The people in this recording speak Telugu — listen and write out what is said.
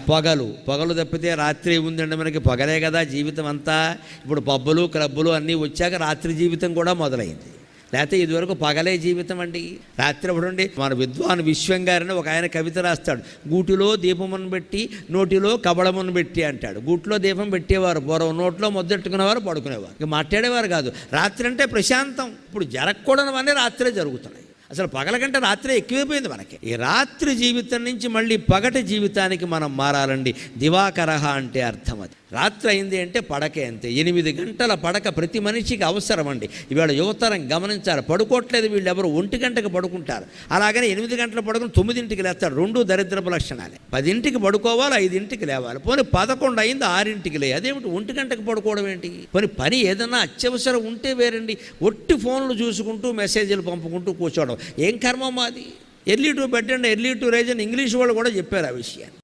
పొగలు తప్పితే రాత్రి ఉందండి మనకి. పొగలే కదా జీవితం అంతా. ఇప్పుడు పబ్బులు క్లబ్బులు అన్నీ వచ్చాక రాత్రి జీవితం కూడా మొదలైంది. లేకపోతే ఇదివరకు పగలే జీవితం అండి. రాత్రి అప్పుడుండి మన విద్వాన్ విశ్వం గారిని ఒక ఆయన కవిత రాస్తాడు. గూటిలో దీపమును పెట్టి నోటిలో కబళమును పెట్టి అంటాడు. గూటిలో దీపం పెట్టేవారు పూర్వం, నోట్లో ముద్దెట్టుకునేవారు, పడుకునేవారు, ఇక మాట్లాడేవారు కాదు. రాత్రి అంటే ప్రశాంతం. ఇప్పుడు జరగకూడనివన్నీ రాత్రే జరుగుతున్నాయి. అసలు పగల కంటే రాత్రే ఎక్కువైపోయింది మనకి. ఈ రాత్రి జీవితం నుంచి మళ్ళీ పగటి జీవితానికి మనం మారాలండి. దివాకరహ అంటే అర్థం అది. రాత్రి అయింది అంటే పడకే అంతే. 8 గంటల పడక ప్రతి మనిషికి అవసరం అండి. ఇవాళ యువతరం గమనించాలి, పడుకోవట్లేదు వీళ్ళు ఎవరు. 1 గంటకు పడుకుంటారు. అలాగనే 8 గంటల పడుకుని 9ంటికి లేస్తాడు. 2 దరిద్రపు లక్షణాలే. 10ంటికి పడుకోవాలి, 5ంటికి లేవాలి. పోనీ 11 అయింది 6ంటికి లే. అదేమిటి 1 గంటకు పడుకోవడం ఏంటి? పోనీ పని ఏదన్నా అత్యవసరం ఉంటే వేరండి. ఒట్టి ఫోన్లు చూసుకుంటూ మెసేజ్లు పంపుకుంటూ కూర్చోవడం ఏం కర్మ మాది? Early to bed and early to rise అని ఇంగ్లీష్ వాళ్ళు కూడా చెప్పారు ఆ విషయాన్ని.